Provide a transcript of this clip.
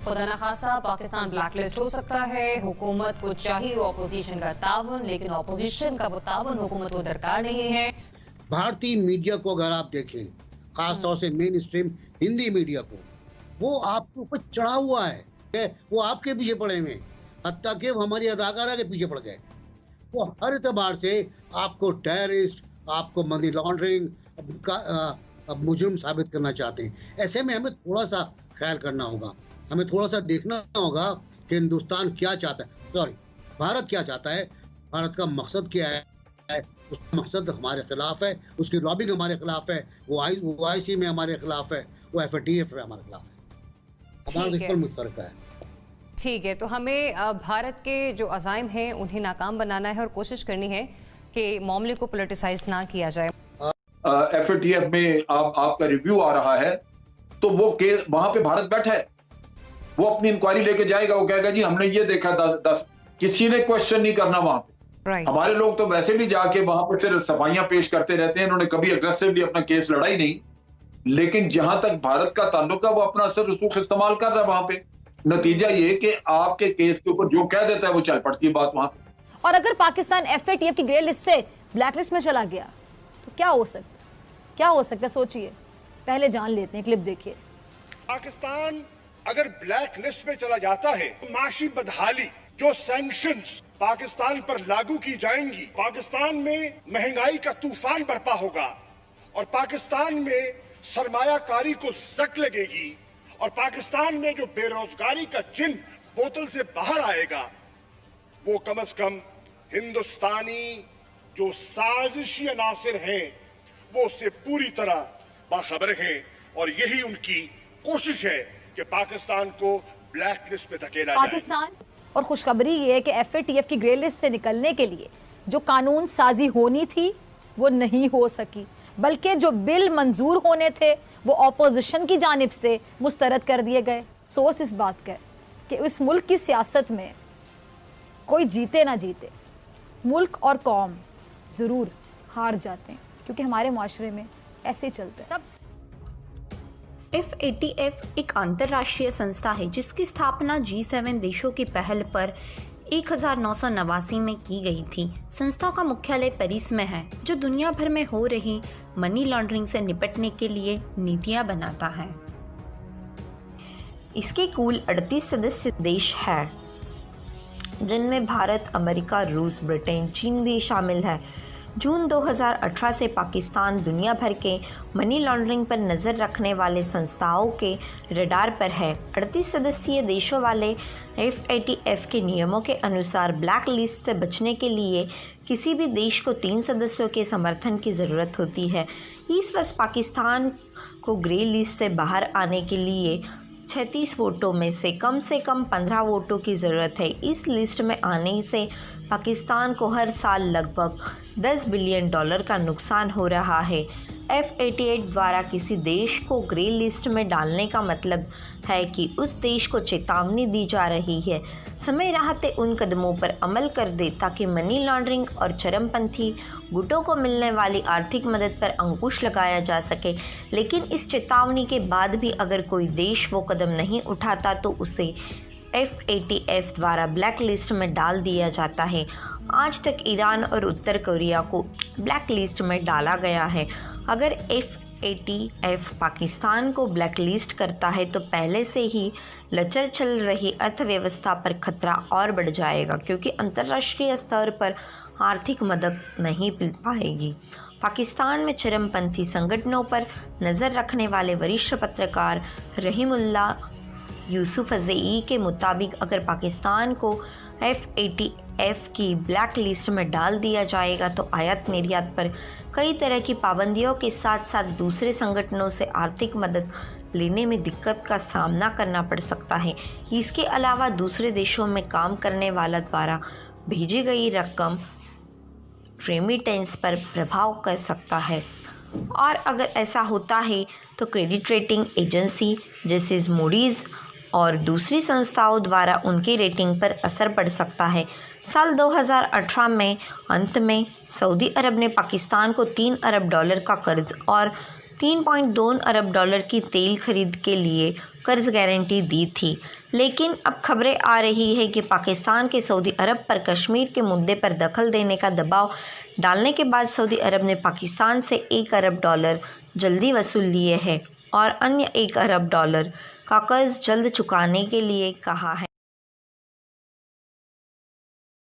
खुदा न खास्ता पाकिस्तान ब्लैकलिस्ट हो सकता है। हुकूमत को चाहिए ऑपोजिशन का तावन, लेकिन ऑपोजिशन का वो तावन हुकूमत को दरकार नहीं है। भारतीय मीडिया को अगर आप देखें, खासतौर से मेन स्ट्रीम हिंदी मीडिया को, वो आपके ऊपर चढ़ा हुआ है, वो आपके पीछे पड़े हुए, हत्ता कि वो हमारी अदाकारा के पीछे पड़ गए। वो हर एतबार से आपको टेररिस्ट, आपको मनी लॉन्ड्रिंग का मुजरिम साबित करना चाहते हैं। ऐसे में हमें थोड़ा सा ख्याल करना होगा, हमें थोड़ा सा देखना होगा कि हिंदुस्तान क्या चाहता है, भारत क्या चाहता है, भारत का मकसद क्या है। उसका मकसद हमारे खिलाफ है, उसकी लॉबिंग हमारे खिलाफ है, वो OIC में हमारे खिलाफ है, वो FATF में हमारे खिलाफ है, हमारा इस पर मुश्तरका है। ठीक है, तो हमें भारत के जो अज़ाइम हैं उन्हें नाकाम बनाना है और कोशिश करनी है कि मामले को पॉलिटिसाइज ना किया जाए। FATF में आपका रिव्यू आ रहा है, तो वो वहां पे भारत बैठा है, वो अपनी इंक्वायरी लेके जाएगा, वो कहेगा जी हमने ये देखा 10 किसी ने क्वेश्चन नहीं करना वहां पे। हमारे लोग तो वैसे भी जाके वहां पर सिर्फ सफाइयां पेश करते रहते हैं, इन्होंने कभी अग्रेसिवली अपना केस लड़ा ही नहीं। लेकिन जहां तक भारत का ताल्लुक है, वो अपना असर रसूख इस्तेमाल कर रहा है वहां पे। नतीजा ये कि आपके केस के ऊपर जो कह देता है वो चल पड़ती है बात वहां पे। और अगर पाकिस्तान FATF की ग्रे लिस्ट से ब्लैक लिस्ट में चला गया तो क्या हो सकता है, सोचिए। पहले जान लेते हैं, क्लिप देखिए। पाकिस्तान अगर ब्लैक लिस्ट में चला जाता है, माशी बदहाली, जो सैंक्शंस पाकिस्तान पर लागू की जाएंगी, पाकिस्तान में महंगाई का तूफान बरपा होगा और पाकिस्तान में सरमायाकारी को जक लगेगी और पाकिस्तान में जो बेरोजगारी का चिन्ह बोतल से बाहर आएगा, वो कम से कम हिंदुस्तानी जो साजिशी अनासिर हैं वो उससे पूरी तरह बाखबर हैं और यही उनकी कोशिश है कि पाकिस्तान को ब्लैक लिस्ट पे धकेला जाए। और खुशखबरी ये है कि FATF की ग्रे लिस्ट से निकलने के लिए जो कानून साजी होनी थी वो नहीं हो सकी, बल्कि जो बिल मंजूर होने थे वो ऑपोजिशन की जानिब से मुस्तरद कर दिए गए। सोच इस बात का कि इस मुल्क की सियासत में कोई जीते ना जीते, मुल्क और कौम ज़रूर हार जाते हैं, क्योंकि हमारे माशरे में ऐसे चलते हैं सब। FATF एक अंतर्राष्ट्रीय संस्था है जिसकी स्थापना G7 देशों की पहल पर 1989 में की गई थी। संस्था का मुख्यालय पेरिस में है, जो दुनिया भर में हो रही मनी लॉन्ड्रिंग से निपटने के लिए नीतियां बनाता है। इसके कुल 38 सदस्य देश हैं, जिनमें भारत, अमेरिका, रूस, ब्रिटेन, चीन भी शामिल है। जून 2018 से पाकिस्तान दुनिया भर के मनी लॉन्ड्रिंग पर नज़र रखने वाले संस्थाओं के रडार पर है। 38 सदस्यीय देशों वाले FATF के नियमों के अनुसार ब्लैक लिस्ट से बचने के लिए किसी भी देश को 3 सदस्यों के समर्थन की ज़रूरत होती है। इस वर्ष पाकिस्तान को ग्रे लिस्ट से बाहर आने के लिए 36 वोटों में से कम 15 वोटों की ज़रूरत है। इस लिस्ट में आने से पाकिस्तान को हर साल लगभग $10 बिलियन का नुकसान हो रहा है। FATF द्वारा किसी देश को ग्रे लिस्ट में डालने का मतलब है कि उस देश को चेतावनी दी जा रही है, समय रहते उन कदमों पर अमल कर दे ताकि मनी लॉन्ड्रिंग और चरमपंथी गुटों को मिलने वाली आर्थिक मदद पर अंकुश लगाया जा सके। लेकिन इस चेतावनी के बाद भी अगर कोई देश वो कदम नहीं उठाता तो उसे FATF द्वारा ब्लैक लिस्ट में डाल दिया जाता है। आज तक ईरान और उत्तर कोरिया को ब्लैक लिस्ट में डाला गया है। अगर FATF पाकिस्तान को ब्लैक लिस्ट करता है तो पहले से ही लचर चल रही अर्थव्यवस्था पर खतरा और बढ़ जाएगा, क्योंकि अंतर्राष्ट्रीय स्तर पर आर्थिक मदद नहीं मिल पाएगी। पाकिस्तान में चरमपंथी संगठनों पर नज़र रखने वाले वरिष्ठ पत्रकार रहीमुल्ला यूसुफजई के मुताबिक अगर पाकिस्तान को FATF की ब्लैक लिस्ट में डाल दिया जाएगा तो आयात निर्यात पर कई तरह की पाबंदियों के साथ साथ दूसरे संगठनों से आर्थिक मदद लेने में दिक्कत का सामना करना पड़ सकता है। इसके अलावा दूसरे देशों में काम करने वाला द्वारा भेजी गई रकम रेमिटेंस पर प्रभाव कर सकता है, और अगर ऐसा होता है तो क्रेडिट रेटिंग एजेंसी जैसे मूडीज़ और दूसरी संस्थाओं द्वारा उनकी रेटिंग पर असर पड़ सकता है। साल 2018 में अंत में सऊदी अरब ने पाकिस्तान को $3 अरब का कर्ज और $3.2 अरब की तेल खरीद के लिए कर्ज गारंटी दी थी। लेकिन अब खबरें आ रही है कि पाकिस्तान के सऊदी अरब पर कश्मीर के मुद्दे पर दखल देने का दबाव डालने के बाद सऊदी अरब ने पाकिस्तान से $1 अरब जल्दी वसूल लिए हैं और अन्य $1 अरब का कर्ज जल्द चुकाने के लिए कहा है।